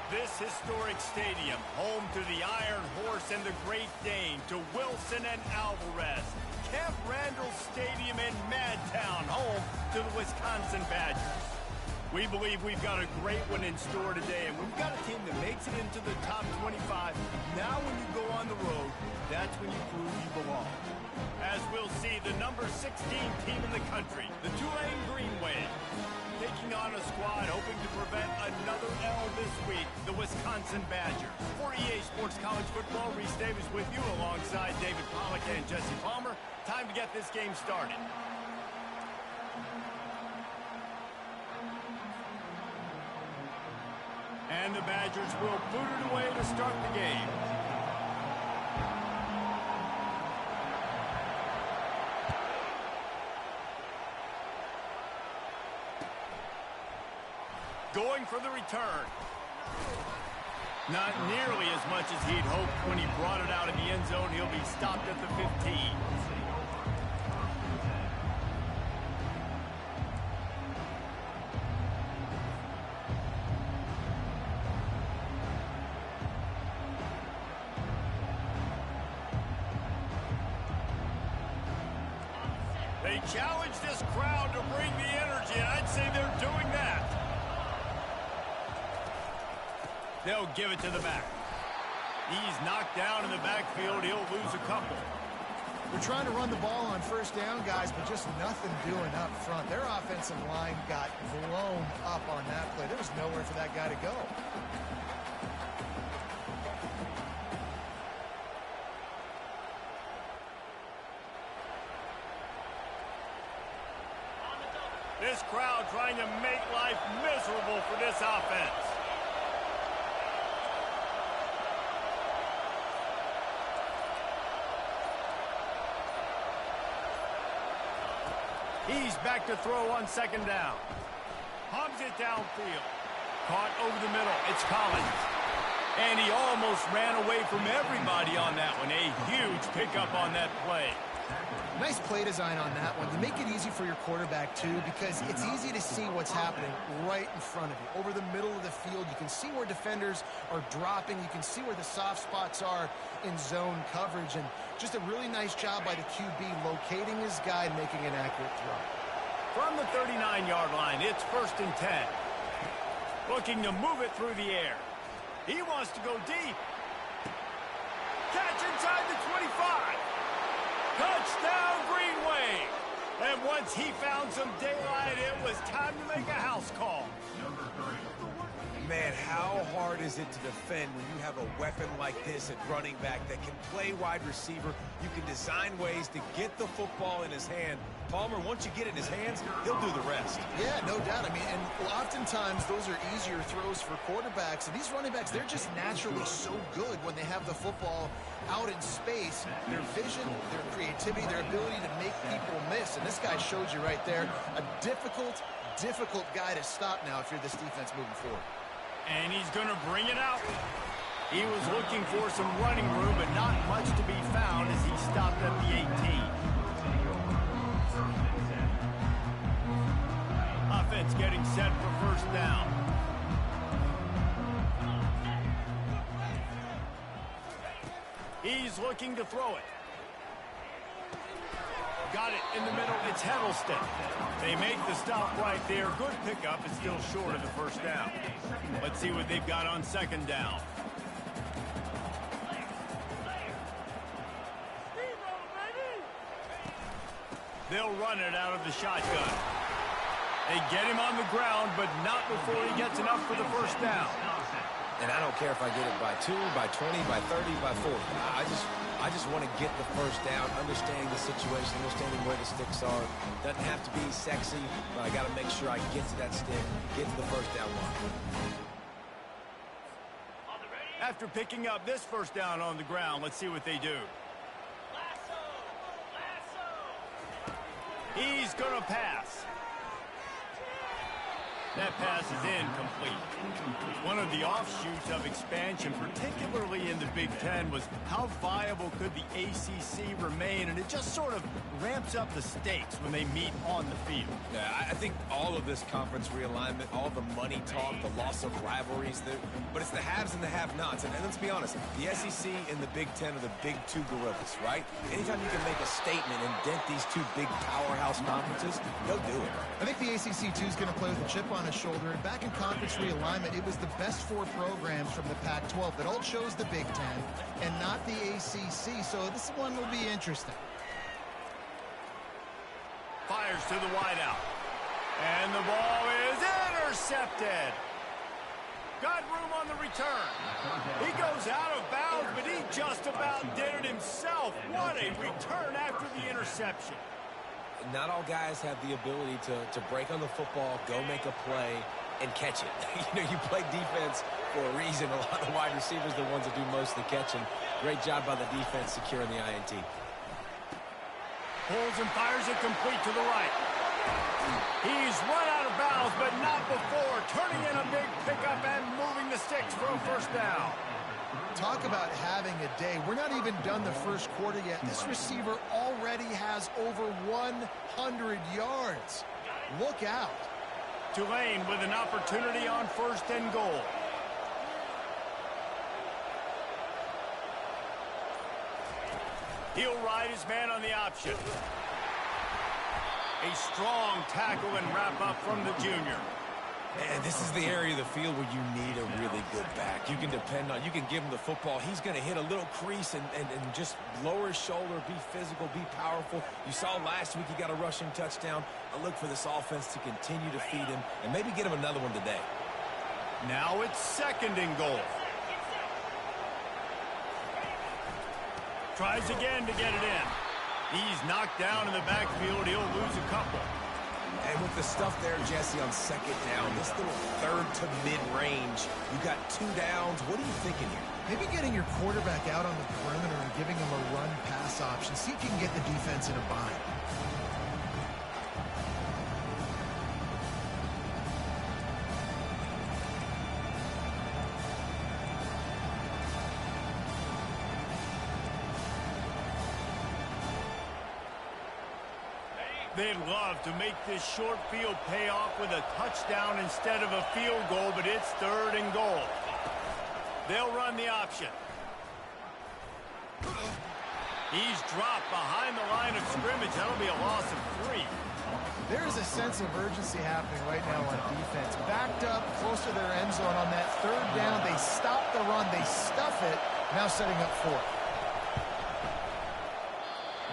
This historic stadium, home to the Iron Horse and the Great Dane, to Wilson and Alvarez. Camp Randall Stadium in Madtown, home to the Wisconsin Badgers. We believe we've got a great one in store today, and we've got a team that makes it into the top 25. Now when you go on the road, that's when you prove you belong. As we'll see, the number 16 team in the country, the Tulane Green Wave, taking on a squad hoping to prevent another L this week, the Wisconsin Badgers. For EA Sports College Football, Reese Davis with you alongside David Pollack and Jesse Palmer. Time to get this game started. And the Badgers will boot it away to start the game. Going for the return. Not nearly as much as he'd hoped when he brought it out of the end zone. He'll be stopped at the 15. They challenge this crowd to bring the energy, and I'd say they're doing that. They'll give it to the back. He's knocked down in the backfield. He'll lose a couple. They're trying to run the ball on first down, guys, but just nothing doing up front. Their offensive line got blown up on that play. There was nowhere for that guy to go. This crowd trying to make life miserable for this offense. He's back to throw on second down. Hums it downfield. Caught over the middle. It's Collins. And he almost ran away from everybody on that one. A huge pickup on that play. Nice play design on that one. You make it easy for your quarterback, too, because it's easy to see what's happening right in front of you. Over the middle of the field, you can see where defenders are dropping. You can see where the soft spots are in zone coverage. And just a really nice job by the QB locating his guy and making an accurate throw. From the 39-yard line, it's 1st and 10. Looking to move it through the air. He wants to go deep. Catch inside the 25. Touchdown, Green Wave! And once he found some daylight, it was time to make a house call. Man, how hard is it to defend when you have a weapon like this at running back that can play wide receiver? You can design ways to get the football in his hand. Palmer, once you get it in his hands, he'll do the rest. Yeah, no doubt. I mean, and oftentimes those are easier throws for quarterbacks. And these running backs, they're just naturally so good when they have the football out in space. Their vision, their creativity, their ability to make people miss. And this guy showed you right there, a difficult guy to stop now if you're this defense moving forward. And he's going to bring it out. He was looking for some running room, but not much to be found as he stopped at the 18. Offense getting set for first down. He's looking to throw it. Got it in the middle. It's Heddleston. They make the stop right there. Good pickup. It's still short of the first down. Let's see what they've got on second down. They'll run it out of the shotgun. They get him on the ground, but not before he gets enough for the first down. And I don't care if I get it by 2, by 20, by 30, by 40. I just want to get the first down, understanding the situation, understanding where the sticks are. Doesn't have to be sexy, but I got to make sure I get to that stick, get to the first down line. After picking up this first down on the ground, let's see what they do. He's going to pass. That pass is incomplete. One of the offshoots of expansion, particularly in the Big Ten, was how viable could the ACC remain, and it just sort of ramps up the stakes when they meet on the field. Yeah, I think all of this conference realignment, all the money talk, the loss of rivalries, but it's the haves and the have-nots. And let's be honest, the SEC and the Big Ten are the big two gorillas, right? Anytime you can make a statement and dent these two big powerhouse conferences, go do it. I think the ACC, too, is going to play with a chip on his shoulder. And back in conference realignment, it was the best four programs from the Pac-12 that all chose the Big Ten and not the ACC. So this one will be interesting. Fires to the wideout. And the ball is intercepted. Got room on the return. He goes out of bounds, but he just about did it himself. What a return after the interception. Not all guys have the ability to break on the football, go make a play, and catch it. You play defense for a reason. A lot of wide receivers are the ones that do most of the catching. Great job by the defense securing the INT. Pulls and fires it complete to the right. He's run out of bounds, but not before. Turning in a big pickup and moving the sticks for a first down. Talk about having a day. We're not even done the first quarter yet. This receiver already has over 100 yards. Look out. Tulane with an opportunity on first and goal. He'll ride his man on the option. A strong tackle and wrap up from the junior. And this is the area of the field where you need a really good back. You can depend on, you can give him the football. He's going to hit a little crease and just lower his shoulder, be physical, be powerful. You saw last week he got a rushing touchdown. I look for this offense to continue to feed him and maybe get him another one today. Now it's second and goal. Tries again to get it in. He's knocked down in the backfield. He'll lose a couple. And with the stuff there, Jesse, on second down, this little third to mid-range, you got 2 downs. What are you thinking here? Maybe getting your quarterback out on the perimeter and giving him a run-pass option. See if you can get the defense in a bind. They'd love to make this short field pay off with a touchdown instead of a field goal, but it's third and goal. They'll run the option. He's dropped behind the line of scrimmage. That'll be a loss of 3. There is a sense of urgency happening right now on defense. Backed up close to their end zone on that third down. They stop the run. They stuff it. Now setting up fourth.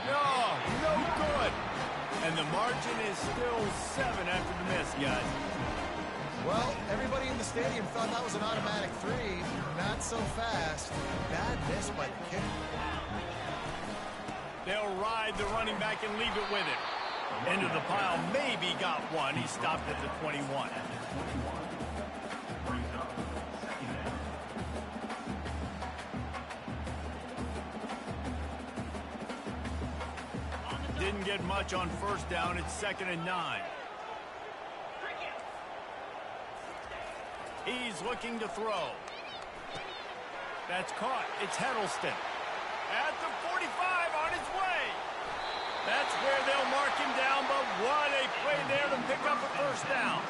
No good. And the margin is still 7 after the miss, guys. Well, everybody in the stadium thought that was an automatic 3. Not so fast. Bad miss by the kicker. They'll ride the running back and leave it with him. Into the pile, maybe got one. He stopped at the 21. Didn't get much on first down. It's 2nd and 9. He's looking to throw. That's caught. It's Heddleston. At the 45 on his way. That's where they'll mark him down, but what a play there to pick up a first down.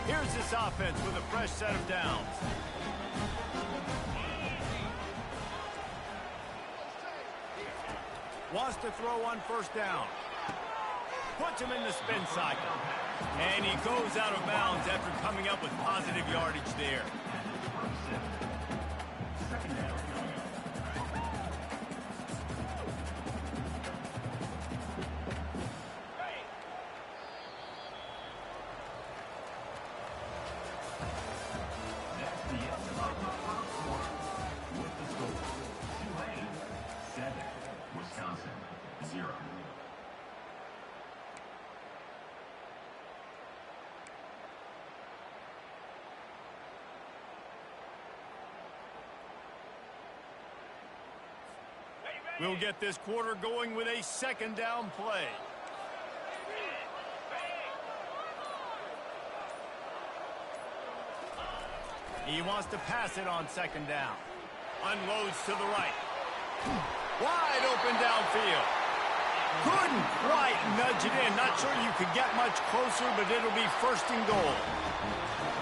Here's this offense with a fresh set of downs. Wants to throw on first down. Puts him in the spin cycle. And he goes out of bounds after coming up with positive yardage there. We'll get this quarter going with a second down play. He wants to pass it on second down. Unloads to the right. Wide open downfield. Couldn't quite nudge it in. Not sure you could get much closer, but it'll be first and goal.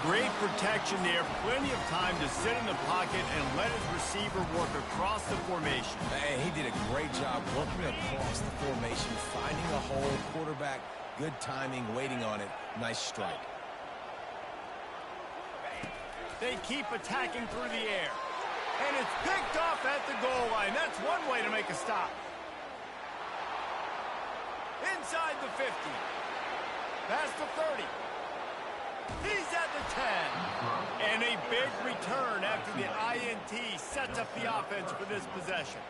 Great protection there. Plenty of time to sit in the pocket and let his receiver work across the formation. And he did a great job working across the formation, finding a hole. Quarterback, good timing, waiting on it. Nice strike. They keep attacking through the air. And it's picked off at the goal line. That's one way to make a stop. Inside the 50. Past the 30. He's at the 10. And a big return after the INT sets up the offense for this possession.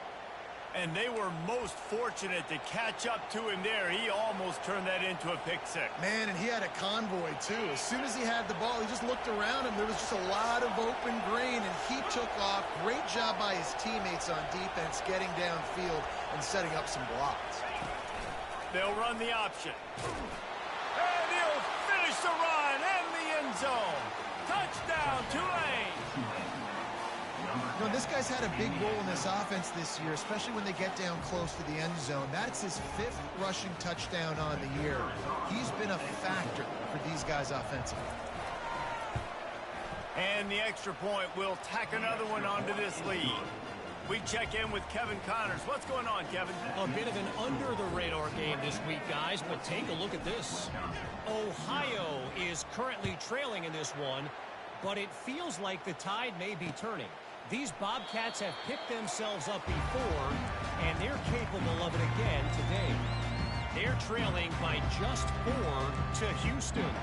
And they were most fortunate to catch up to him there. He almost turned that into a pick six. Man, and he had a convoy, too. As soon as he had the ball, he just looked around him. There was just a lot of open green, and he took off. Great job by his teammates on defense, getting downfield and setting up some blocks. They'll run the option. And he'll finish the run and the end zone. Touchdown, Tulane. You know, this guy's had a big role in this offense this year, especially when they get down close to the end zone. That's his 5th rushing touchdown on the year. He's been a factor for these guys offensively. And the extra point will tack another one onto this lead. We check in with Kevin Connors. What's going on, Kevin? A bit of an under-the-radar game this week, guys, but take a look at this. Ohio is currently trailing in this one, but it feels like the tide may be turning. These Bobcats have picked themselves up before, and they're capable of it again today. They're trailing by just 4 to Houston.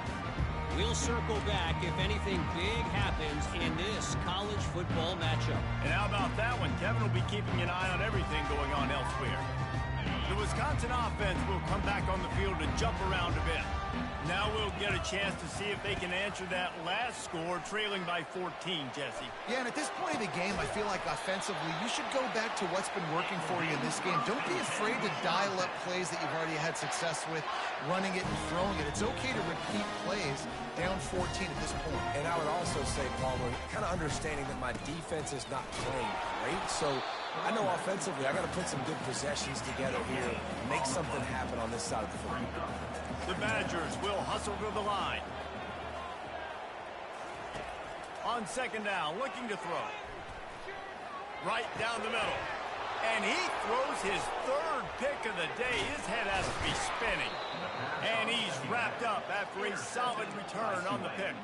We'll circle back if anything big happens in this college football matchup. And how about that one? Kevin will be keeping an eye on everything going on elsewhere. The Wisconsin offense will come back on the field and jump around a bit. Now we'll get a chance to see if they can answer that last score, trailing by 14, Jesse. Yeah, and at this point of the game, I feel like offensively, you should go back to what's been working for you in this game. Don't be afraid to dial up plays that you've already had success with, running it and throwing it. It's okay to repeat plays down 14 at this point. And I would also say, Palmer, kind of understanding that my defense is not playing great, so I know offensively I got to put some good possessions together here, make something happen on this side of the football. The Badgers will hustle to the line. On second down, looking to throw. Right down the middle. And he throws his 3rd pick of the day. His head has to be spinning. And he's wrapped up after a solid return on the pick.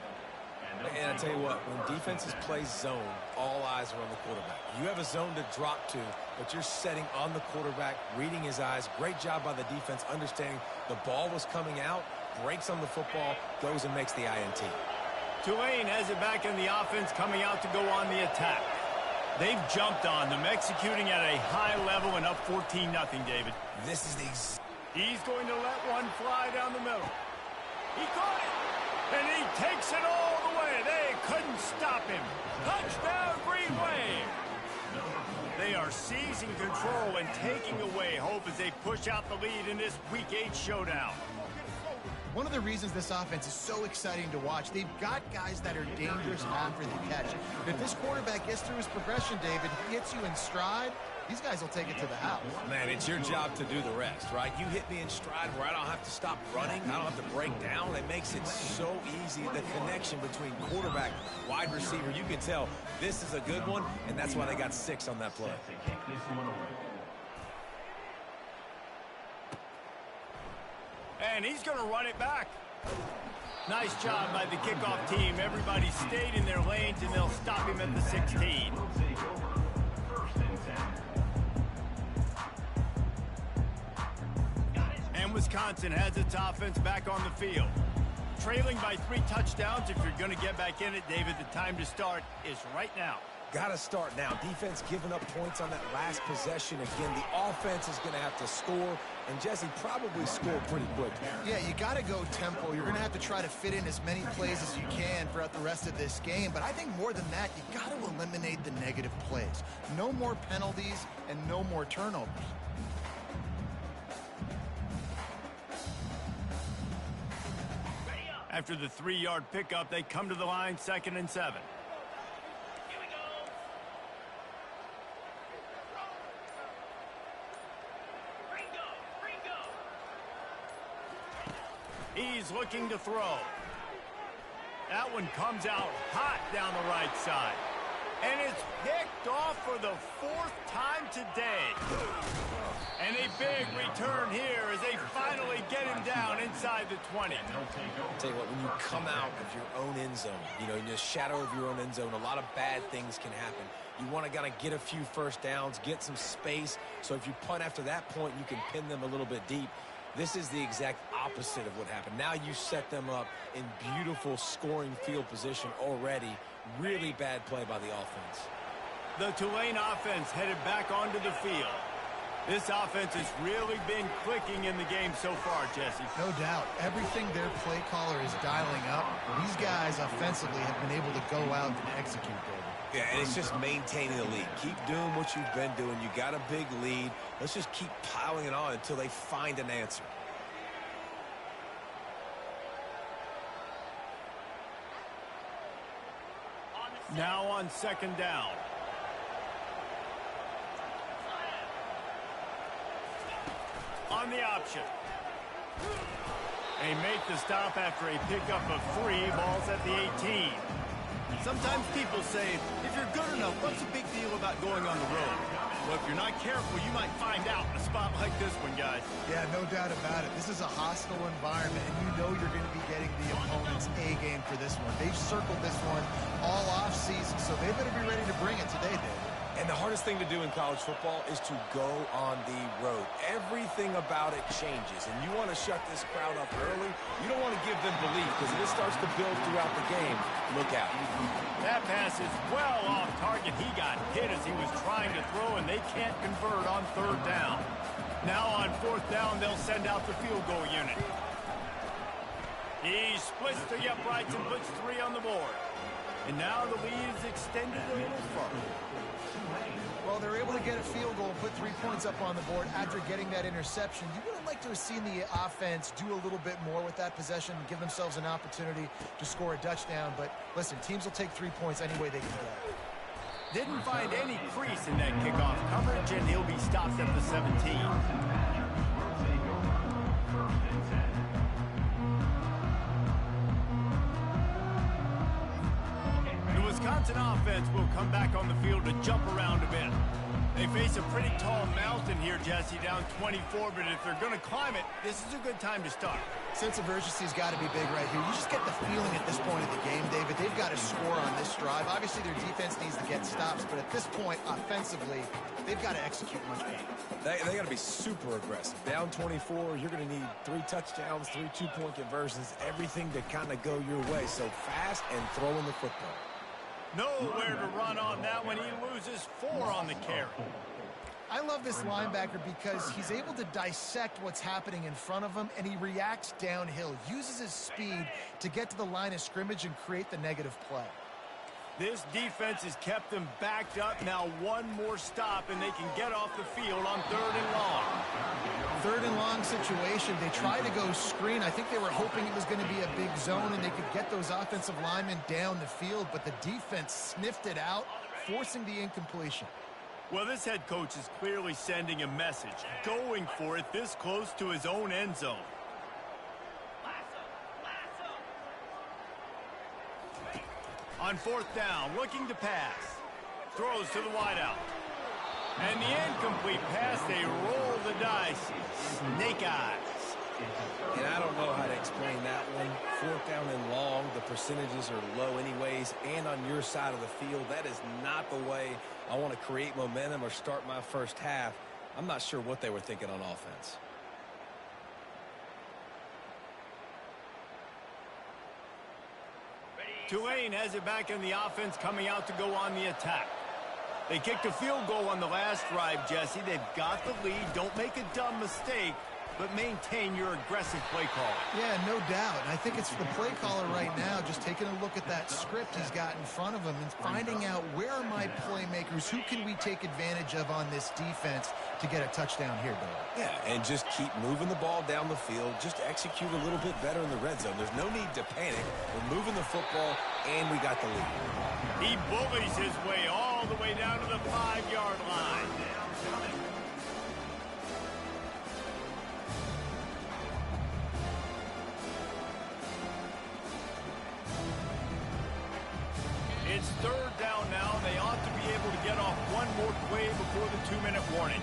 And I tell you what, when defenses play zone, all eyes are on the quarterback. You have a zone to drop to, but you're setting on the quarterback, reading his eyes. Great job by the defense, understanding the ball was coming out, breaks on the football, goes and makes the INT. Tulane has it back in the offense, coming out to go on the attack. They've jumped on them, executing at a high level and up 14-0, David. This is the... He's going to let one fly down the middle. He caught it. And he takes it all the way. They couldn't stop him. Touchdown, Green Wave. They are seizing control and taking away hope as they push out the lead in this Week 8 showdown. One of the reasons this offense is so exciting to watch, they've got guys that are dangerous after the catch. If this quarterback gets through his progression, David, hits you in stride, these guys will take it to the house. Man, it's your job to do the rest, right? You hit me in stride where I don't have to stop running. I don't have to break down. It makes it so easy. The connection between quarterback, wide receiver, you can tell this is a good one, and that's why they got 6 on that play. And he's going to run it back. Nice job by the kickoff team. Everybody stayed in their lanes, and they'll stop him at the 16. And Wisconsin has its offense back on the field. Trailing by 3 touchdowns. If you're going to get back in it, David, the time to start is right now. Got to start now. Defense giving up points on that last possession. Again, the offense is going to have to score, and Jesse probably score pretty quick. Yeah, you got to go tempo. You're going to have to try to fit in as many plays as you can throughout the rest of this game. But I think more than that, you got to eliminate the negative plays. No more penalties and no more turnovers. After the 3-yard pickup, they come to the line, 2nd and 7. He's looking to throw. That one comes out hot down the right side. And it's picked off for the 4th time today. And a big return here as they finally get him down inside the 20. I'll tell you what, when you come out of your own end zone, in the shadow of your own end zone, a lot of bad things can happen. You want to kind of get a few first downs, get some space, so if you punt after that point, you can pin them a little bit deep. This is the exact opposite of what happened. Now you set them up in beautiful scoring field position already. Really bad play by the offense. The Tulane offense headed back onto the field. This offense has really been clicking in the game so far, Jesse. No doubt. Everything their play caller is dialing up, these guys offensively have been able to go out and execute, David. Yeah, and it's just maintaining the lead. Keep doing what you've been doing. You got a big lead. Let's just keep piling it on until they find an answer. Now on 2nd down. On the option. They make the stop after a pickup of 3. Balls at the 18. Sometimes people say, if you're good enough, what's the big deal about going on the road? Well, if you're not careful, you might find out in a spot like this one, guys. Yeah, no doubt about it. This is a hostile environment, and you know you're going to be getting the opponent's A game for this one. They've circled this one all offseason, so they better be ready to bring it today, David. And the hardest thing to do in college football is to go on the road. Everything about it changes, and you want to shut this crowd up early. You don't want to give them belief, because if it starts to build throughout the game, look out. That pass is well off target. He got hit as he was trying to throw, and they can't convert on 3rd down. Now on 4th down, they'll send out the field goal unit. He splits the uprights and puts 3 on the board. And now the lead is extended a little further. Well, they're able to get a field goal, put 3 points up on the board after getting that interception. You would have liked to have seen the offense do a little bit more with that possession and give themselves an opportunity to score a touchdown. But listen, teams will take 3 points any way they can get it. Didn't find any crease in that kickoff coverage, and he'll be stopped at the 17. Wisconsin offense will come back on the field to jump around a bit. They face a pretty tall mountain here, Jesse, down 24, but if they're going to climb it, this is a good time to start. Sense of urgency's got to be big right here. You just get the feeling at this point of the game, David, they've got to score on this drive. Obviously, their defense needs to get stops, but at this point, offensively, they've got to execute much better. They got to be super aggressive. Down 24, you're going to need 3 touchdowns, 3 two-point conversions, everything to kind of go your way. So fast and throwing the football. Nowhere to run on that one. He loses 4 on the carry. I love this linebacker because he's able to dissect what's happening in front of him, and he reacts downhill, uses his speed to get to the line of scrimmage and create the negative play. This defense has kept them backed up. Now 1 more stop, and they can get off the field on 3rd and long. 3rd and long situation. They tried to go screen. I think they were hoping it was going to be a big zone and they could get those offensive linemen down the field, but the defense sniffed it out, forcing the incompletion. Well, this head coach is clearly sending a message, going for it this close to his own end zone. On 4th down, looking to pass. Throws to the wideout. And the incomplete pass, they roll the dice. Snake eyes. And I don't know how to explain that one. 4th down and long, the percentages are low anyways, and on your side of the field, that is not the way I want to create momentum or start my first half. I'm not sure what they were thinking on offense. Tulane has it back in the offense, coming out to go on the attack. They kicked a field goal on the last drive, Jesse. They've got the lead. Don't make a dumb mistake, but maintain your aggressive play call. Yeah, no doubt. And I think it's the play caller right now just taking a look at that script he's got in front of him and finding out where are my playmakers, who can we take advantage of on this defense to get a touchdown here, Bill. Yeah, and just keep moving the ball down the field. Just execute a little bit better in the red zone. There's no need to panic. We're moving the football, and we got the lead. He bullies his way all the way down to the 5-yard line. It's third down now. They ought to be able to get off one more play before the 2-minute warning.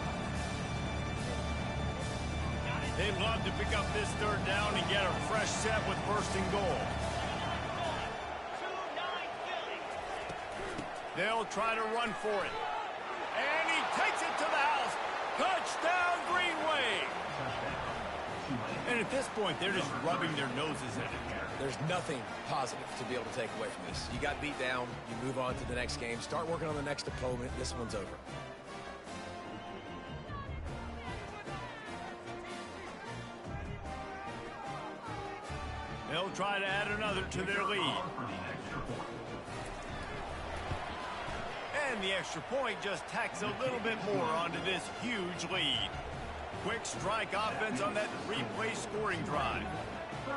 They'd love to pick up this third down and get a fresh set with first and goal. They'll try to run for it. And he takes it to the house. Touchdown, Green Wave. And at this point, they're just rubbing their noses in it. There's nothing positive to be able to take away from this. You got beat down. You move on to the next game. Start working on the next opponent. This one's over. They'll try to add another to their lead. And the extra point just tacks a little bit more onto this huge lead. Quick strike offense on that 3-play scoring drive.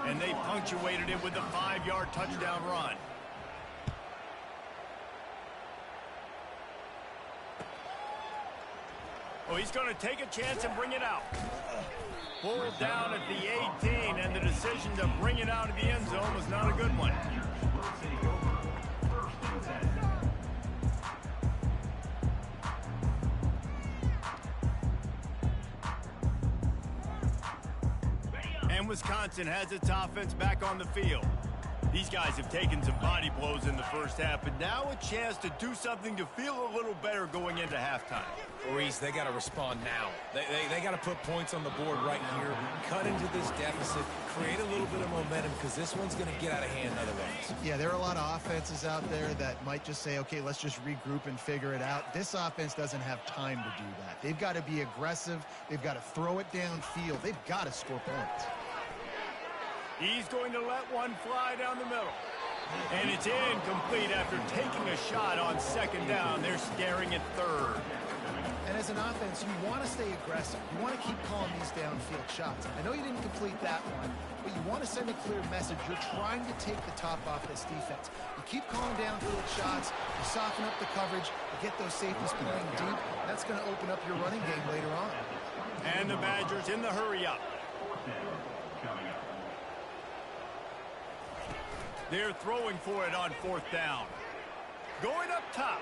And they punctuated it with a 5-yard touchdown run. Oh, he's going to take a chance and bring it out. Pulled down at the 18, and the decision to bring it out of the end zone was not a good one. And Wisconsin has its offense back on the field. These guys have taken some body blows in the first half, but now a chance to do something to feel a little better going into halftime. Reese, they got to respond now. They got to put points on the board right here, cut into this deficit, create a little bit of momentum, because this one's going to get out of hand otherwise. Yeah, there are a lot of offenses out there that might just say, okay, let's just regroup and figure it out. This offense doesn't have time to do that. They've got to be aggressive. They've got to throw it downfield. They've got to score points. He's going to let one fly down the middle. And it's incomplete after taking a shot on second down. They're staring at third. And as an offense, you want to stay aggressive. You want to keep calling these downfield shots. I know you didn't complete that one, but you want to send a clear message. You're trying to take the top off this defense. You keep calling downfield shots. You soften up the coverage. You get those safeties playing deep. That's going to open up your running game later on. And the Badgers in the hurry-up. They're throwing for it on fourth down. Going up top.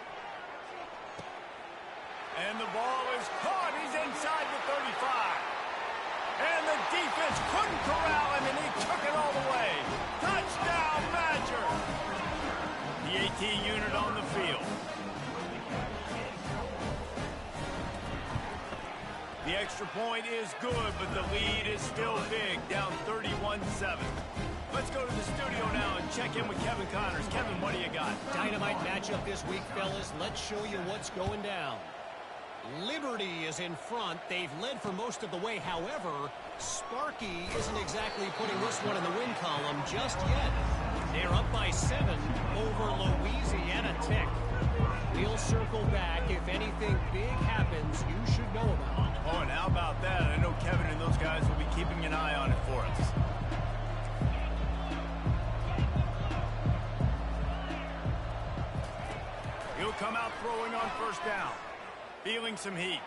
And the ball is caught. He's inside the 35. And the defense couldn't corral him, and he took it all the way. Touchdown, Badger. The 18 unit on the field. The extra point is good, but the lead is still big, down 31-7. Let's go to the studio now and check in with Kevin Connors. Kevin, what do you got? Dynamite matchup this week, fellas. Let's show you what's going down. Liberty is in front. They've led for most of the way. However, Sparky isn't exactly putting this one in the win column just yet. They're up by 7 over Louisiana Tech. We'll circle back. If anything big happens, you should know about it. Oh, and how about that? I know Kevin and those guys will be keeping an eye on it for us. He'll come out throwing on first down. Feeling some heat.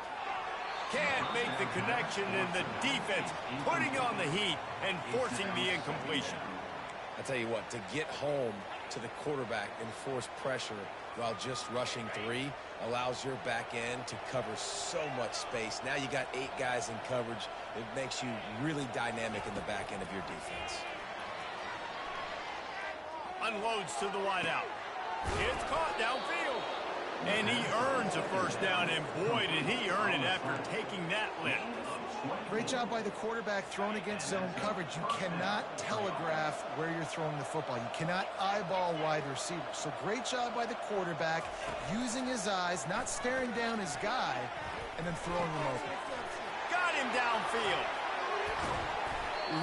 Can't make the connection, and the defense putting on the heat and forcing the incompletion. I tell you what, to get home to the quarterback and force pressure while just rushing 3 allows your back end to cover so much space. Now you got 8 guys in coverage. It makes you really dynamic in the back end of your defense. Unloads to the wideout. It's caught downfield. And he earns a first down, and boy, did he earn it after taking that lift. Great job by the quarterback throwing against zone coverage. You cannot telegraph where you're throwing the football. You cannot eyeball wide receivers. So great job by the quarterback using his eyes, not staring down his guy, and then throwing him open. Got him downfield.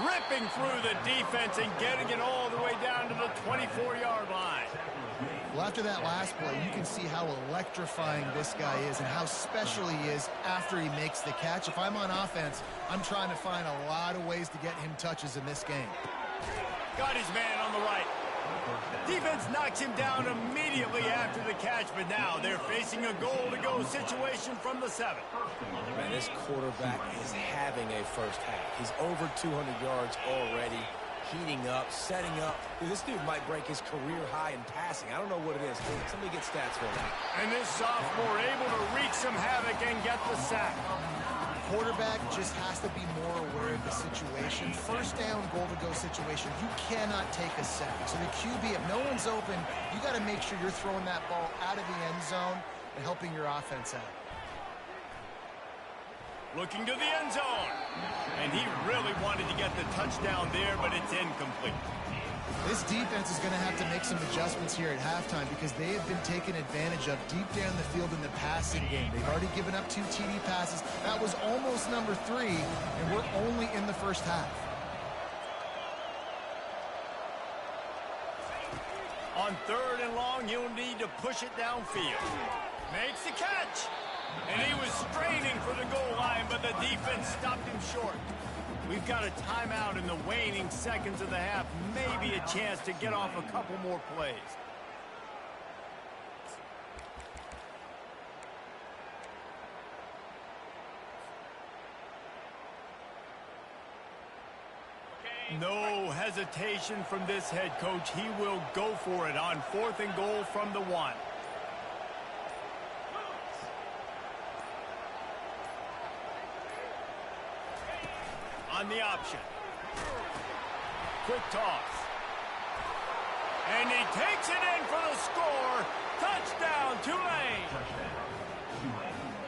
Ripping through the defense and getting it all the way down to the 24-yard line. Well, after that last play, you can see how electrifying this guy is and how special he is after he makes the catch. If I'm on offense, I'm trying to find a lot of ways to get him touches in this game. Got his man on the right. Defense knocks him down immediately after the catch, but now they're facing a goal-to-go situation from the 7. Man, this quarterback is having a first half. He's over 200 yards already, heating up, setting up. Dude, this dude might break his career high in passing. I don't know what it is. Somebody get stats for that. And this sophomore able to wreak some havoc and get the sack. Quarterback just has to be more aware of the situation. First down, goal-to-go situation. You cannot take a sack. So the QB, if no one's open, you got to make sure you're throwing that ball out of the end zone and helping your offense out. Looking to the end zone. And he really wanted to get the touchdown there, but it's incomplete. This defense is going to have to make some adjustments here at halftime because they have been taken advantage of deep down the field in the passing game. They've already given up 2 TD passes. That was almost number 3, and we're only in the first half. On 3rd and long, he'll need to push it downfield. Makes the catch. And he was straining for the goal line, but the defense stopped him short. We've got a timeout in the waning seconds of the half. Maybe a chance to get off a couple more plays. No hesitation from this head coach. He will go for it on 4th and goal from the 1. On the option. Quick toss. And he takes it in for the score. Touchdown, Tulane.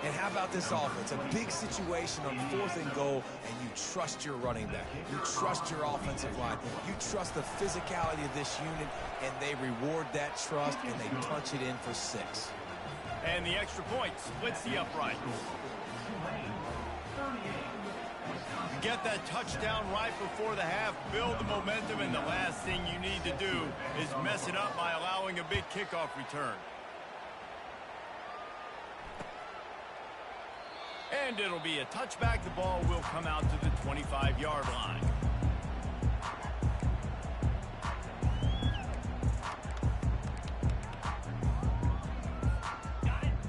And how about this offense? A big situation on 4th and goal, and you trust your running back. You trust your offensive line. You trust the physicality of this unit, and they reward that trust, and they punch it in for 6. And the extra point splits the upright. Get that touchdown right before the half, build the momentum, and the last thing you need to do is mess it up by allowing a big kickoff return. And it'll be a touchback. The ball will come out to the 25-yard line.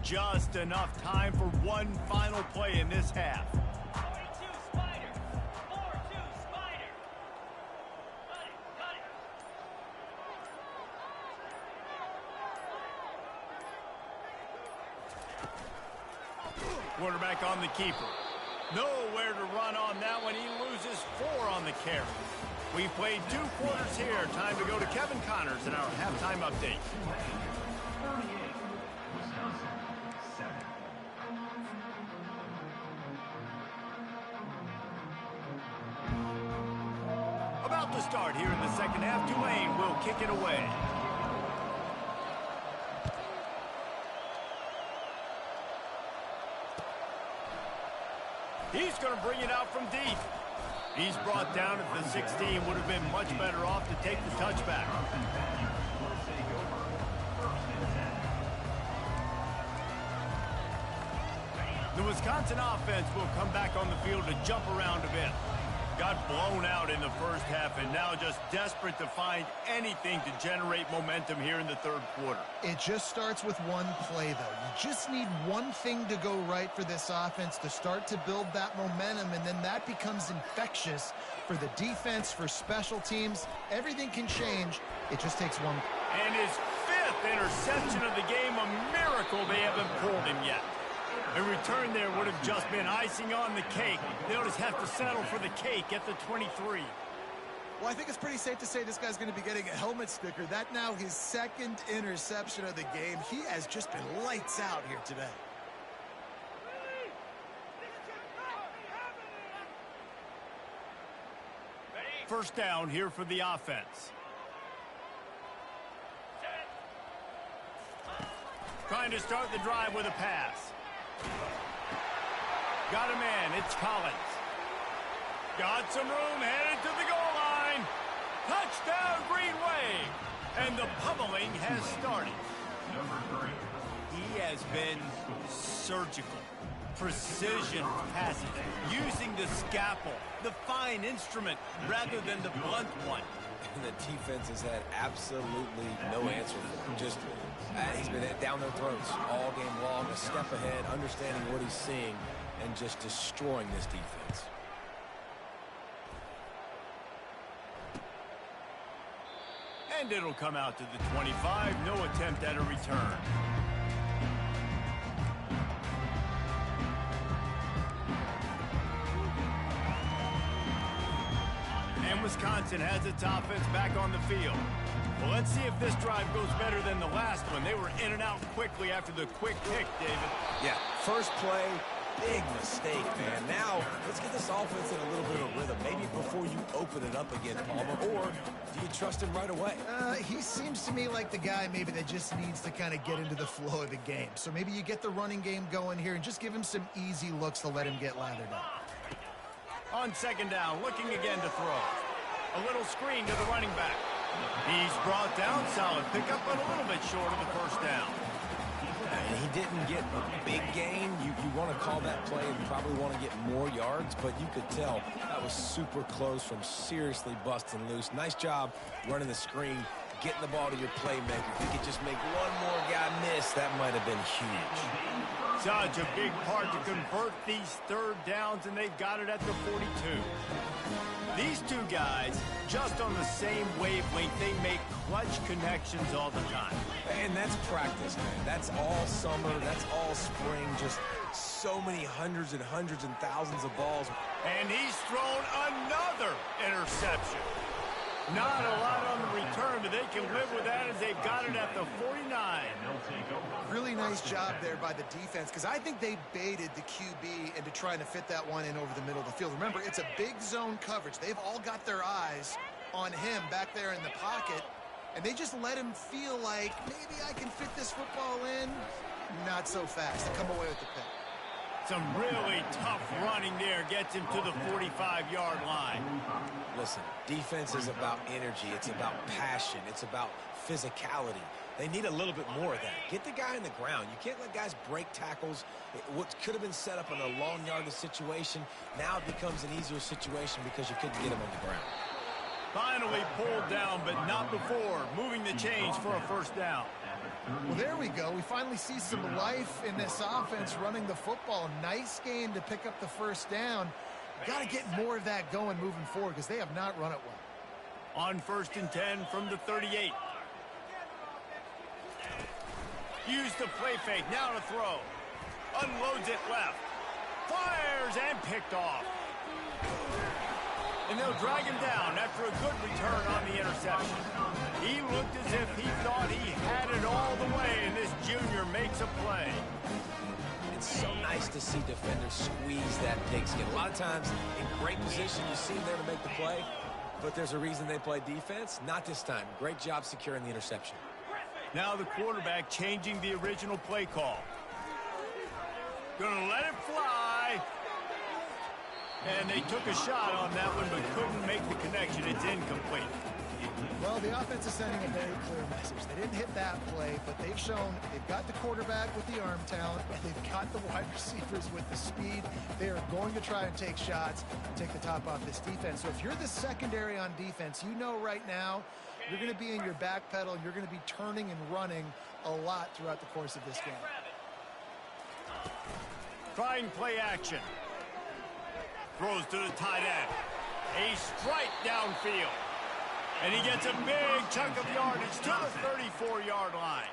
Just enough time for one final play in this half. Quarterback on the keeper. Nowhere to run on that one. He loses 4 on the carry. We played 2 quarters here. Time to go to Kevin Connors in our halftime update. About to start here in the second half. Tulane will kick it away. He's going to bring it out from deep. He's brought down at the 16. Would have been much better off to take the touchback. The Wisconsin offense will come back on the field to jump around a bit. Got blown out in the first half and now just desperate to find anything to generate momentum here in the 3rd quarter. It just starts with one play, though. You just need one thing to go right for this offense to start to build that momentum, and then that becomes infectious for the defense, for special teams. Everything can change. It just takes one. And his 5th interception of the game, a miracle they haven't pulled him yet. A return there would have just been icing on the cake. They'll just have to settle for the cake at the 23. Well, I think it's pretty safe to say this guy's going to be getting a helmet sticker. That now his 2nd interception of the game. He has just been lights out here today. First down here for the offense. Trying to start the drive with a pass. Got a man. It's Collins. Got some room, headed to the goal line. Touchdown, Green Wave. And the pummeling has started. He has been surgical. Precision passing. Using the scalpel, the fine instrument, rather than the blunt one. And the defense has had absolutely no answer for him. Just, he's been down their throats all game long, a step ahead, understanding what he's seeing, and just destroying this defense. And it'll come out to the 25. No attempt at a return. And Wisconsin has its offense back on the field. Well, let's see if this drive goes better than the last one. They were in and out quickly after the quick kick, David. Yeah, first play, big mistake, man. Now, let's get this offense in a little bit of rhythm. Maybe before you open it up again, Palmer, or do you trust him right away? He seems to me like the guy maybe that just needs to kind of get into the flow of the game. So maybe you get the running game going here and just give him some easy looks to let him get lathered up. On second down, looking again to throw. A little screen to the running back. He's brought down, solid pickup, but a little bit short of the first down. And he didn't get a big gain. You want to call that play and probably want to get more yards, but you could tell that was super close from seriously busting loose. Nice job running the screen, getting the ball to your playmaker. If he could just make one more guy miss, that might have been huge. Such a big part to convert these third downs, and they've got it at the 42. These two guys, just on the same wavelength, they make clutch connections all the time. And that's practice, man. That's all summer. That's all spring. Just so many hundreds and thousands of balls. And he's thrown another interception. Not a lot on the return, but they can live with that as they've got it at the 49. Really nice job there by the defense, because I think they baited the QB into trying to fit that one in over the middle of the field. Remember, it's a big zone coverage. They've all got their eyes on him back there in the pocket, and they just let him feel like, maybe I can fit this football in. Not so fast. They come away with the pick. Some really tough running there gets him to the 45-yard line. Listen, defense is about energy. It's about passion. It's about physicality. They need a little bit more of that. Get the guy in the ground. You can't let guys break tackles. What could have been set up in a long yardage situation, now it becomes an easier situation because you couldn't get him on the ground. Finally pulled down, but not before moving the chains for a first down. Well, there we go. We finally see some life in this offense running the football. Nice game to pick up the first down. Got to get more of that going moving forward because they have not run it well. On 1st and 10 from the 38. Use the play fake, now to throw. Unloads it left. Fires and picked off. And they'll drag him down after a good return on the interception. He looked as if he thought he had it all the way, and this junior makes a play. It's so nice to see defenders squeeze that pigskin. A lot of times, in great position, you see them there to make the play, but there's a reason they play defense. Not this time. Great job securing the interception. Now the quarterback changing the original play call. Gonna let it fly. And they took a shot on that one, but couldn't make the connection. It's incomplete. Well, the offense is sending a very clear message. They didn't hit that play, but they've shown they've got the quarterback with the arm talent, and they've got the wide receivers with the speed. They are going to try and take shots and take the top off this defense. So if you're the secondary on defense, you know right now you're going to be in your back pedal. You're going to be turning and running a lot throughout the course of this game. Trying play action. Throws to the tight end. A strike downfield. And he gets a big chunk of yardage to the 34-yard line.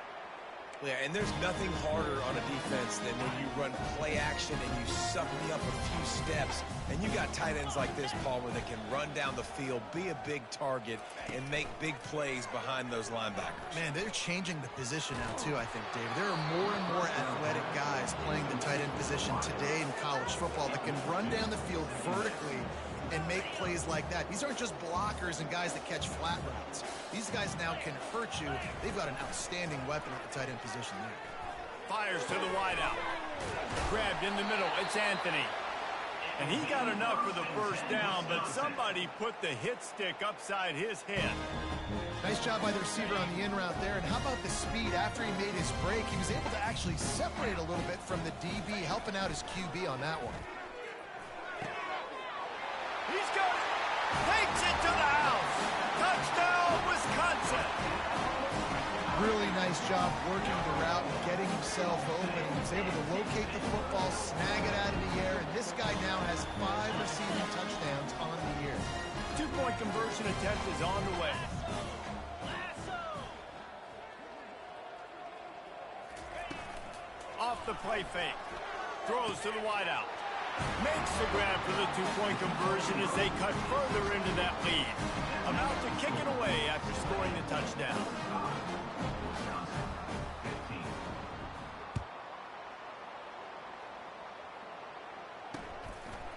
Yeah, and there's nothing harder on a defense than when you run play action and you suck me up a few steps. And you got tight ends like this, Palmer, that can run down the field, be a big target, and make big plays behind those linebackers. Man, they're changing the position now, too, I think, David. There are more and more athletic guys playing the tight end position today in college football that can run down the field vertically and make plays like that. These aren't just blockers and guys that catch flat routes. These guys now can hurt you. They've got an outstanding weapon at the tight end position there. Fires to the wideout. Grabbed in the middle. It's Anthony. And he got enough for the first down, but somebody put the hit stick upside his head. Nice job by the receiver on the in route there. And how about the speed after he made his break? He was able to actually separate a little bit from the DB, helping out his QB on that one. He's got it. Takes it to the house. Touchdown, Wisconsin. Really nice job working the route and getting himself open. He was able to locate the football, snag it out of the air, and this guy now has 5 receiving touchdowns on the year. 2-point conversion attempt is on the way. Off the play fake. Throws to the wideout. Makes the grab for the 2-point conversion as they cut further into that lead. About to kick it away after scoring the touchdown.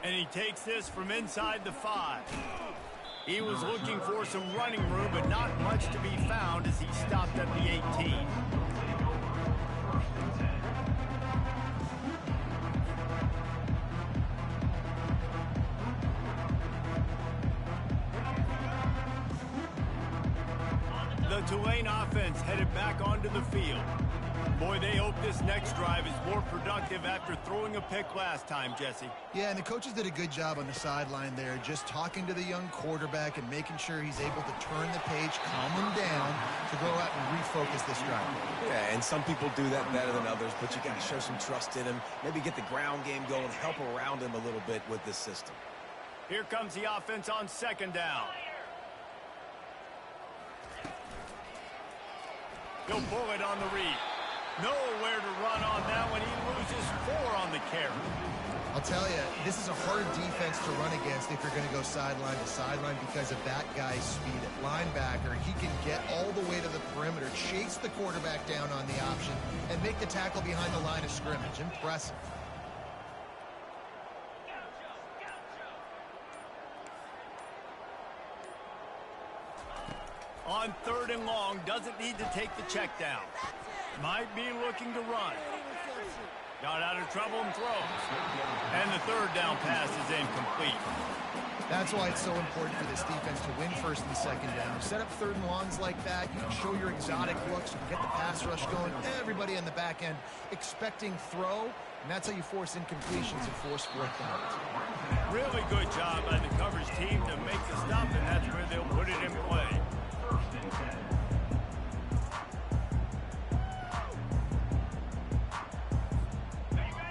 And he takes this from inside the 5. He was looking for some running room, but not much to be found as he stopped at the 18. The Tulane offense headed back onto the field. Boy, they hope this next drive is more productive after throwing a pick last time, Jesse. Yeah, and the coaches did a good job on the sideline there, just talking to the young quarterback and making sure he's able to turn the page, calm him down to go out and refocus this drive. Yeah, and some people do that better than others, but you got to show some trust in him, maybe get the ground game going, help around him a little bit with this system. Here comes the offense on 2nd down. He'll pull it on the read. Nowhere to run on that one. He loses 4 on the carry. I'll tell you, this is a hard defense to run against if you're going to go sideline to sideline because of that guy's speed at linebacker. He can get all the way to the perimeter, chase the quarterback down on the option, and make the tackle behind the line of scrimmage. Impressive. On 3rd and long, doesn't need to take the check down. Might be looking to run. Got out of trouble and throws. And the 3rd down pass is incomplete. That's why it's so important for this defense to win 1st and 2nd down. You set up 3rd and longs like that, you can show your exotic looks, you can get the pass rush going, everybody in the back end expecting throw, and that's how you force incompletions and force fourth downs. Really good job by the coverage team to make the stop, and that's where they'll put it in play.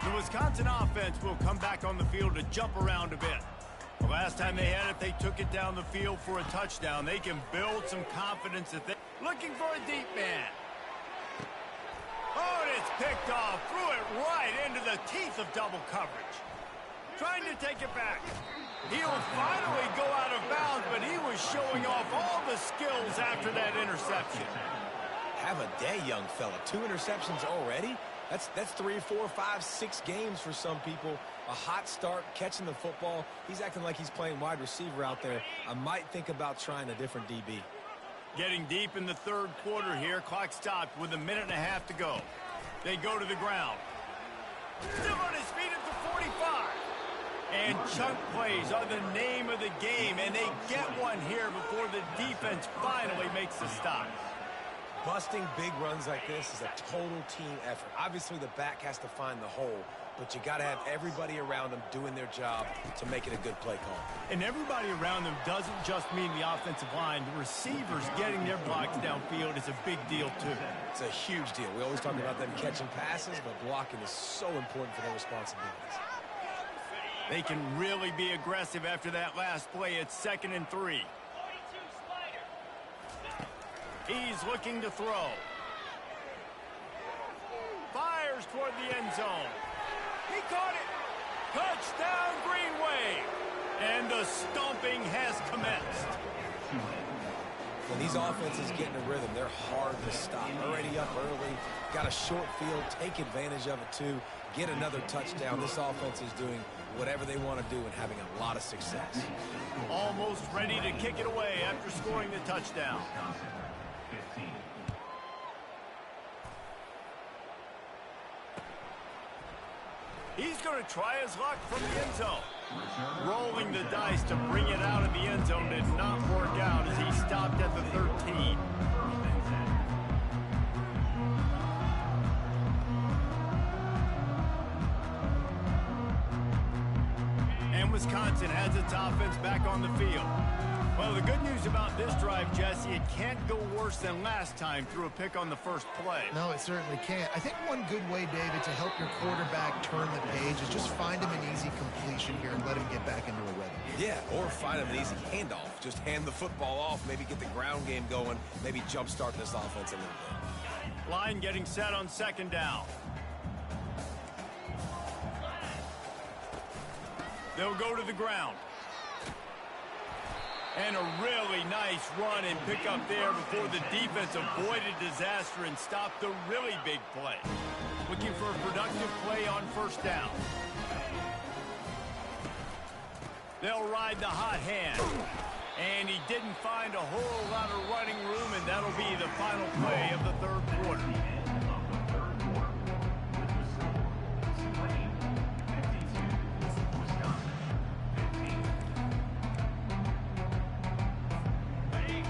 The Wisconsin offense will come back on the field to jump around a bit. The last time they had it, they took it down the field for a touchdown. They can build some confidence that they're looking for a deep man. Oh, and it's picked off. Threw it right into the teeth of double coverage. Trying to take it back. He'll finally go out of bounds, but he was showing off all the skills after that interception. Have a day, young fella. 2 interceptions already? That's 3, 4, 5, 6 games for some people. A hot start, catching the football. He's acting like he's playing wide receiver out there. I might think about trying a different DB. Getting deep in the 3rd quarter here. Clock stopped with 1.5 minutes to go. They go to the ground. Still on his feet at the 45. And chunk plays are the name of the game, and they get one here before the defense finally makes the stop. Busting big runs like this is a total team effort. Obviously, the back has to find the hole, but you got to have everybody around them doing their job to make it a good play call. And everybody around them doesn't just mean the offensive line. The receivers getting their blocks downfield is a big deal, too. It's a huge deal. We always talk about them catching passes, but blocking is so important for their responsibilities. They can really be aggressive after that last play. It's 2nd and 3. He's looking to throw. Fires toward the end zone. He caught it. Touchdown, Green Wave. And the stomping has commenced. The When these offenses get in a rhythm, they're hard to stop. Already up early, got a short field, take advantage of it too, get another touchdown. This offense is doing whatever they want to do and having a lot of success. Almost ready to kick it away after scoring the touchdown. He's going to try his luck from the end zone. Rolling the dice to bring it out of the end zone did not work out as he stopped at the 13. And Wisconsin has its offense back on the field. Well, the good news about this drive, Jesse, it can't go worse than last time through a pick on the first play. No, it certainly can't. I think one good way, David, to help your quarterback turn the page is just find him an easy completion here and let him get back into a rhythm. Yeah, or find him an easy handoff. Just hand the football off, maybe get the ground game going, maybe jumpstart this offense a little bit. Line getting set on second down. They'll go to the ground. And a really nice run and pick up there before the defense avoided disaster and stopped the really big play. Looking for a productive play on first down. They'll ride the hot hand. And he didn't find a whole lot of running room, and that'll be the final play of the third quarter.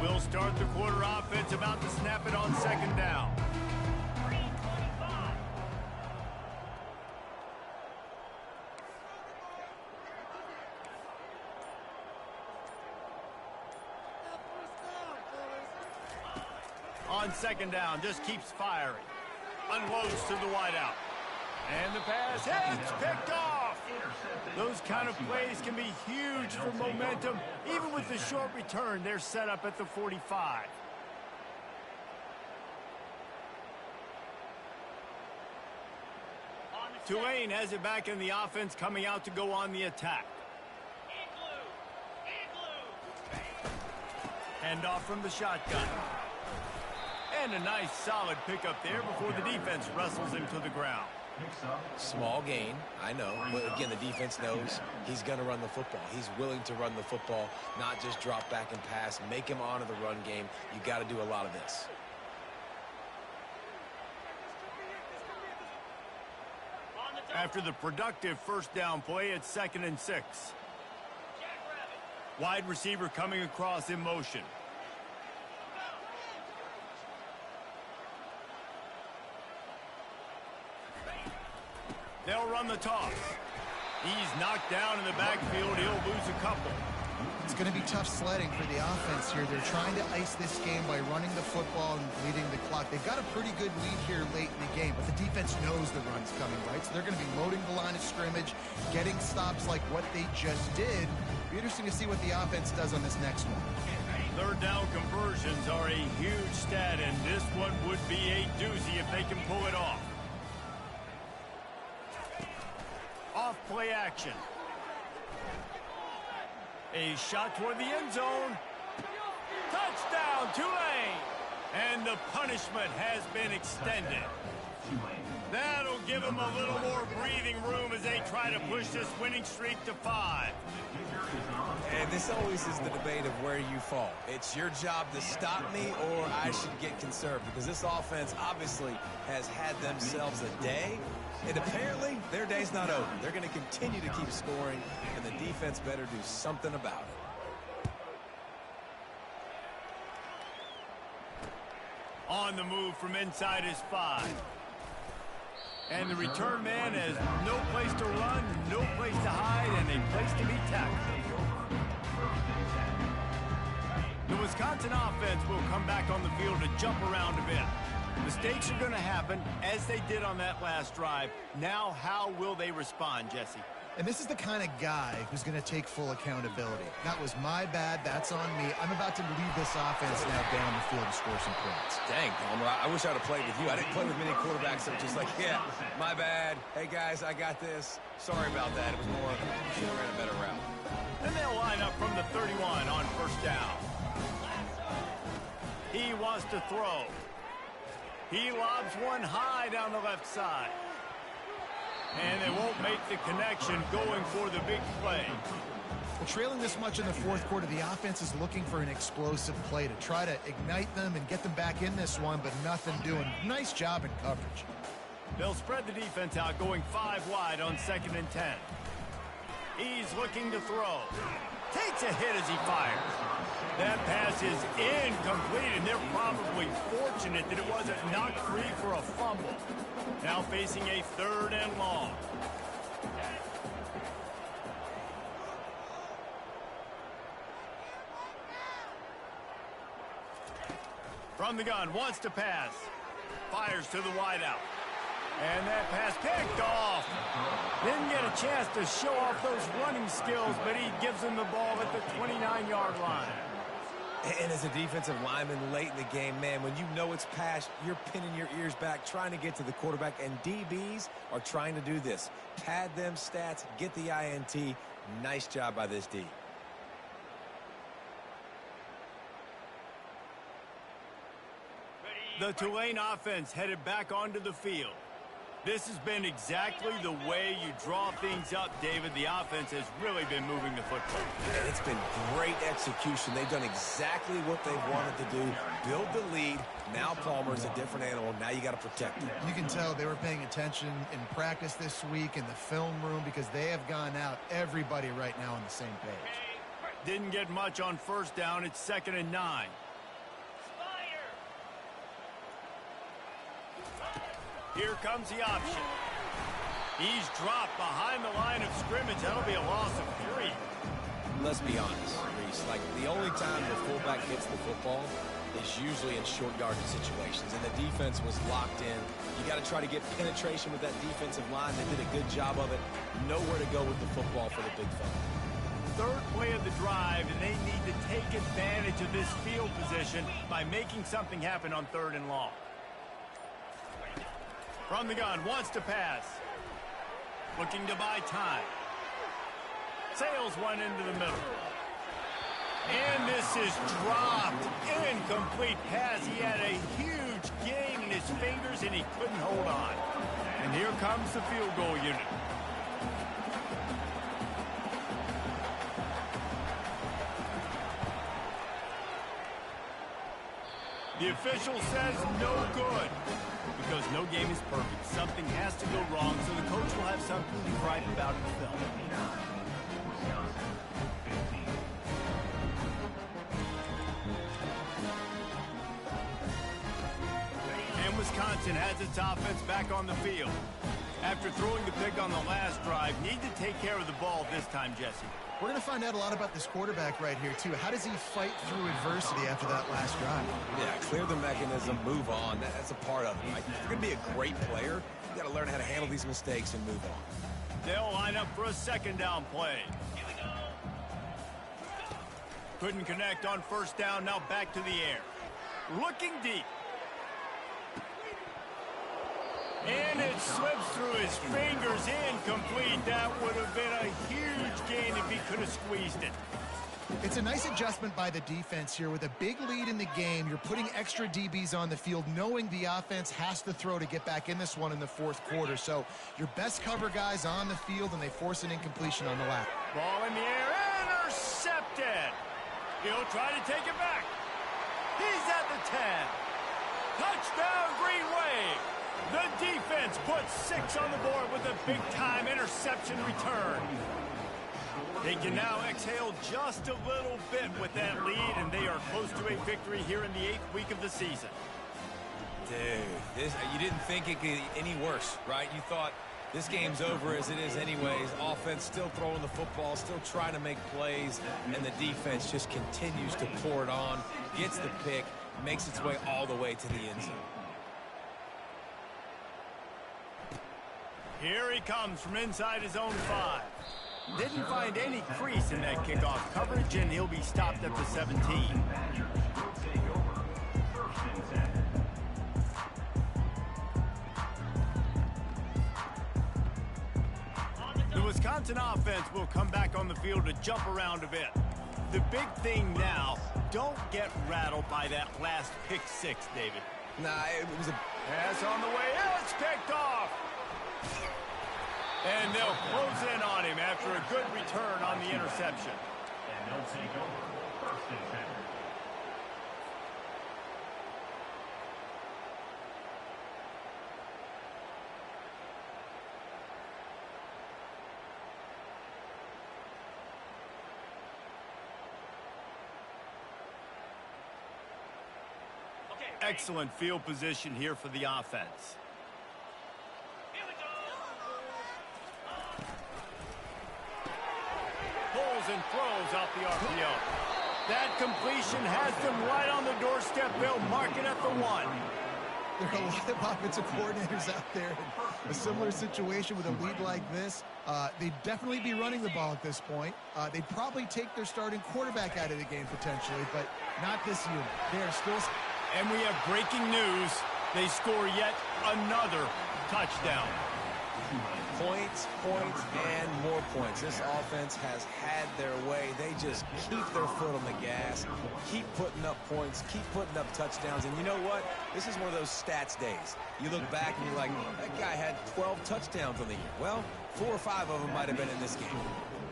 We'll start the quarter offense, about to snap it on second down. On second down, just keeps firing. Unloads to the wideout. And the pass hits, picked off. Those kind of plays can be huge for momentum. Even with the short return, they're set up at the 45. Tulane has it back in the offense, coming out to go on the attack. Hand off from the shotgun. And a nice solid pickup there before the defense wrestles him to the ground. Small gain, I know, but again, the defense knows he's going to run the football. He's willing to run the football, not just drop back and pass, make him honor the run game. You got to do a lot of this. After the productive first down play, it's 2nd and 6. Wide receiver coming across in motion. They'll run the toss. He's knocked down in the backfield. He'll lose a couple. It's going to be tough sledding for the offense here. They're trying to ice this game by running the football and leading the clock. They've got a pretty good lead here late in the game, but the defense knows the run's coming, right? So they're going to be loading the line of scrimmage, getting stops like what they just did. It'll be interesting to see what the offense does on this next one. Third down conversions are a huge stat, and this one would be a doozy if they can pull it off. Off play action. A shot toward the end zone. Touchdown, Tulane! And the punishment has been extended. That'll give them a little more breathing room as they try to push this winning streak to 5. And this always is the debate of where you fall. It's your job to stop me, or I should get conserved, because this offense obviously has had themselves a day. And apparently, their day's not over. They're going to continue to keep scoring, and the defense better do something about it. On the move from inside his 5. And the return man has no place to run, no place to hide, and a place to be tackled. The Wisconsin offense will come back on the field to jump around a bit. Mistakes are going to happen, as they did on that last drive. Now, how will they respond, Jesse? And this is the kind of guy who's going to take full accountability. That was my bad. That's on me. I'm about to lead this offense now down the field to score some points. Dang, Palmer, I wish I would have played with you. I didn't play with many quarterbacks that were just like, yeah, my bad. Hey, guys, I got this. Sorry about that. It was more, should have ran a better route. And they'll line up from the 31 on first down. he wants to throw. He lobs one high down the left side. And they won't make the connection going for the big play. Well, trailing this much in the fourth quarter, the offense is looking for an explosive play to try to ignite them and get them back in this one, but nothing doing. Nice job in coverage. They'll spread the defense out, going 5 wide on 2nd and 10. He's looking to throw. Takes a hit as he fires. That pass is incomplete, and they're probably fortunate that it wasn't knocked free for a fumble. Now facing a 3rd and long. From the gun, wants to pass. Fires to the wideout. And that pass picked off. Didn't get a chance to show off those running skills, but he gives them the ball at the 29-yard line. And as a defensive lineman late in the game, man, when you know it's pass, you're pinning your ears back, trying to get to the quarterback, and DBs are trying to do this. Pad them stats, get the INT. Nice job by this D. The Tulane offense headed back onto the field. This has been exactly the way you draw things up, David. The offense has really been moving the football. And it's been great execution. They've done exactly what they've wanted to do. Build the lead. Now Palmer's a different animal. Now you got to protect him. You can tell they were paying attention in practice this week in the film room because they have gone out, everybody right now on the same page. Didn't get much on 1st down. It's 2nd and 9. Here comes the option. He's dropped behind the line of scrimmage. That'll be a loss of 3. Let's be honest, Reese. Like, the only time the fullback hits the football is usually in short yardage situations, and the defense was locked in. You got to try to get penetration with that defensive line. They did a good job of it. Nowhere to go with the football for the big fella. 3rd play of the drive, and they need to take advantage of this field position by making something happen on 3rd and long. From the gun, wants to pass. Looking to buy time. Sails one into the middle. And this is dropped. Incomplete pass. He had a huge gain in his fingers, and he couldn't hold on. And here comes the field goal unit. The official says no good. Because no game is perfect. Something has to go wrong, so the coach will have something to gripe about in the film. And Wisconsin has its offense back on the field. After throwing the pick on the last drive, need to take care of the ball this time, Jesse. We're going to find out a lot about this quarterback right here, too. How does he fight through adversity after that last drive? Yeah, clear the mechanism, move on. That's a part of it. Right? If you're going to be a great player, you got to learn how to handle these mistakes and move on. They'll line up for a 2nd down play. Couldn't connect on 1st down, now back to the air. Looking deep. And it slips through his fingers, incomplete. That would have been a huge gain if he could have squeezed it. It's a nice adjustment by the defense here. With a big lead in the game, you're putting extra DBs on the field, knowing the offense has to throw to get back in this one in the 4th quarter. So your best cover guys on the field, and they force an incompletion on the lap. Ball in the air, intercepted. He'll try to take it back. He's at the 10. Touchdown, Green Wave. The defense puts 6 on the board with a big-time interception return. They can now exhale just a little bit with that lead, and they are close to a victory here in the 8th week of the season. Dude, you didn't think it could get any worse, right? You thought this game's over as it is anyways. Offense still throwing the football, still trying to make plays, and the defense just continues to pour it on, gets the pick, makes its way all the way to the end zone. Here he comes from inside his own 5. Didn't find any crease in that kickoff coverage, and he'll be stopped at the 17. The Wisconsin offense will come back on the field to jump around a bit. The big thing now, don't get wrapped rattled by that last pick six, David. Nah, it was a... Pass on the way. It's picked off. And they'll close in on him after a good return on the interception. And they'll take over first and 10. Excellent field position here for the offense. Pulls and throws off the RPO. That completion has them right on the doorstep. They'll mark it at the 1. There are a lot of offensive coordinators out there in a similar situation with a lead like this. They'd definitely be running the ball at this point. They'd probably take their starting quarterback out of the game potentially, but not this unit. They are still... And we have breaking news. They score yet another touchdown. Points, points, and more points. This offense has had their way. They just keep their foot on the gas, keep putting up points, keep putting up touchdowns. And you know what? This is one of those stats days. You look back and you're like, that guy had 12 touchdowns on the year. Well, 4 or 5 of them might have been in this game.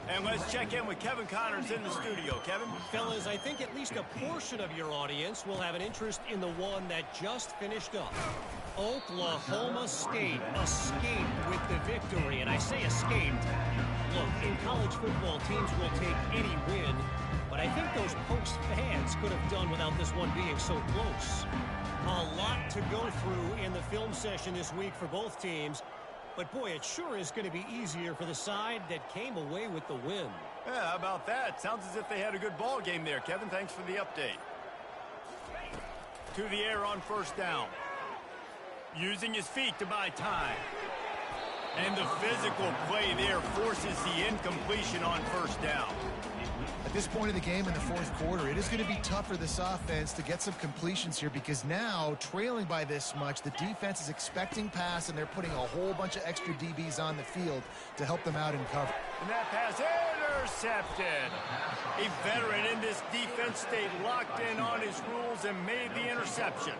And let's check in with Kevin Connors in the studio. Kevin? Fellas, I think at least a portion of your audience will have an interest in the one that just finished up. Oklahoma State escaped with the victory, and I say escaped. Look, in college football, teams will take any win, but I think those Pokes fans could have done without this one being so close. A lot to go through in the film session this week for both teams. But, boy, it sure is going to be easier for the side that came away with the win. Yeah, how about that? Sounds as if they had a good ball game there, Kevin. Thanks for the update. To the air on first down. Using his feet to buy time. And the physical play there forces the incompletion on first down. At this point of the game in the fourth quarter, it is going to be tough for this offense to get some completions here because now, trailing by this much, the defense is expecting pass, and they're putting a whole bunch of extra DBs on the field to help them out in cover. And that pass intercepted. A veteran in this defense stayed locked in on his rules and made the interception.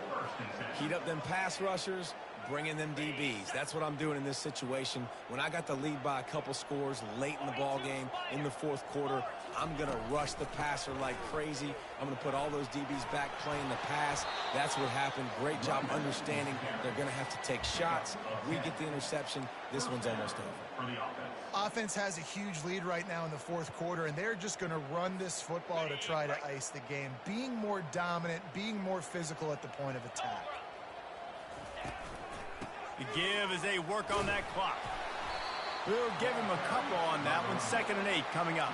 Heat up them pass rushers, bring in them DBs. That's what I'm doing in this situation. When I got the lead by a couple scores late in the ball game in the fourth quarter, I'm going to rush the passer like crazy. I'm going to put all those DBs back playing the pass. That's what happened. Great job understanding they're going to have to take shots. We get the interception. This one's almost over. Offense has a huge lead right now in the fourth quarter, and they're just going to run this football to try to ice the game, being more dominant, being more physical at the point of attack. The give as they work on that clock. We'll give him a couple on that one. 2nd and 8 coming up.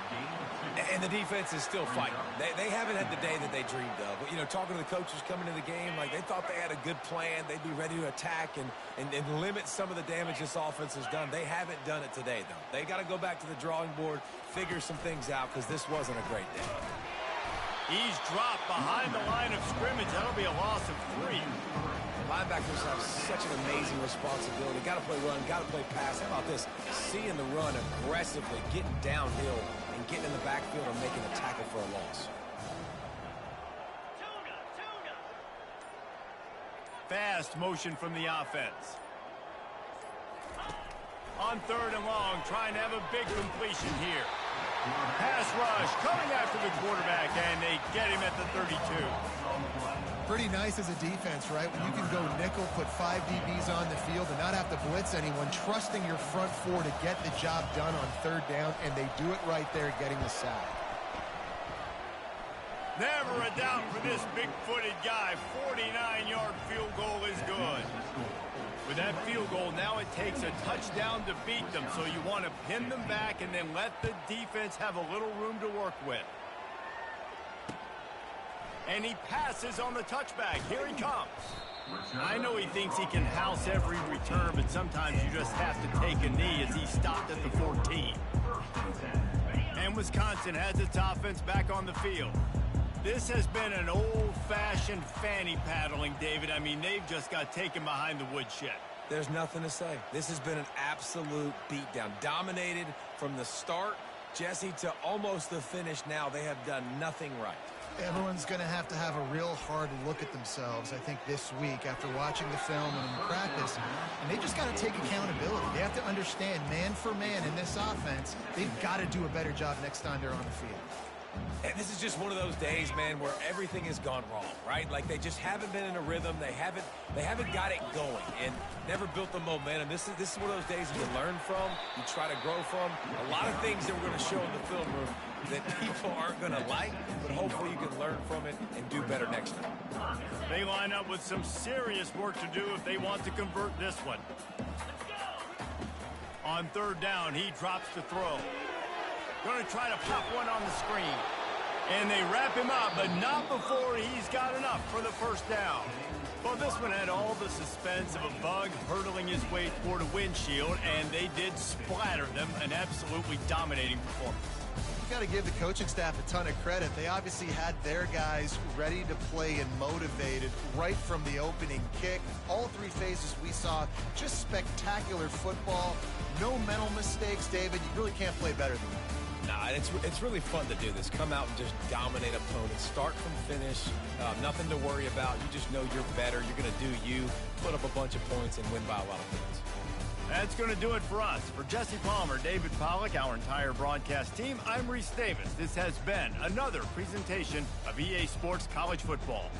And the defense is still fighting. They haven't had the day that they dreamed of. But, you know, talking to the coaches coming into the game, like they thought they had a good plan. They'd be ready to attack and limit some of the damage this offense has done. They haven't done it today, though. They got to go back to the drawing board, figure some things out, because this wasn't a great day. He's dropped behind the line of scrimmage. That'll be a loss of 3. Linebackers have such an amazing responsibility. Got to play run, got to play pass. How about this? Seeing the run aggressively, getting downhill, and getting in the backfield and making a tackle for a loss. Fast motion from the offense. On 3rd and long, trying to have a big completion here. Pass rush coming after the quarterback, and they get him at the 32. Pretty nice as a defense, right? When you can go nickel, put 5 DBs on the field and not have to blitz anyone, trusting your front 4 to get the job done on 3rd down, and they do it right there, getting the sack. Never a doubt for this big-footed guy. 49-yard field goal is good. With that field goal, now it takes a touchdown to beat them, so you want to pin them back and then let the defense have a little room to work with. And he passes on the touchback. Here he comes. I know he thinks he can house every return, but sometimes you just have to take a knee as he stopped at the 14. And Wisconsin has its offense back on the field. This has been an old-fashioned fanny paddling, David. I mean, they've just got taken behind the woodshed. There's nothing to say. This has been an absolute beatdown. Dominated from the start, Jesse, to almost the finish now. They have done nothing right. Everyone's going to have a real hard look at themselves, I think, this week after watching the film and in practice. And they just got to take accountability. They have to understand, man for man in this offense, they've got to do a better job next time they're on the field. And this is just one of those days, man, where everything has gone wrong, right? Like they just haven't been in a rhythm. They haven't got it going and never built the momentum. This is one of those days you learn from, you try to grow from. A lot of things that we're going to show in the film room that people aren't going to like, but hopefully you can learn from it and do better next time. They line up with some serious work to do if they want to convert this one. On third down, he drops the throw. Going to try to pop one on the screen. And they wrap him up, but not before he's got enough for the first down. Well, this one had all the suspense of a bug hurtling his way toward a windshield, and they did splatter them. An absolutely dominating performance. You got to give the coaching staff a ton of credit. They obviously had their guys ready to play and motivated right from the opening kick. All three phases we saw just spectacular football. No mental mistakes, David. You really can't play better than that. Nah, it's really fun to do this. Come out and just dominate opponents. Start from finish. Nothing to worry about. You just know you're better. You're going to do you, put up a bunch of points, and win by a lot of points. That's going to do it for us. For Jesse Palmer, David Pollack, our entire broadcast team, I'm Reese Davis. This has been another presentation of EA Sports College Football.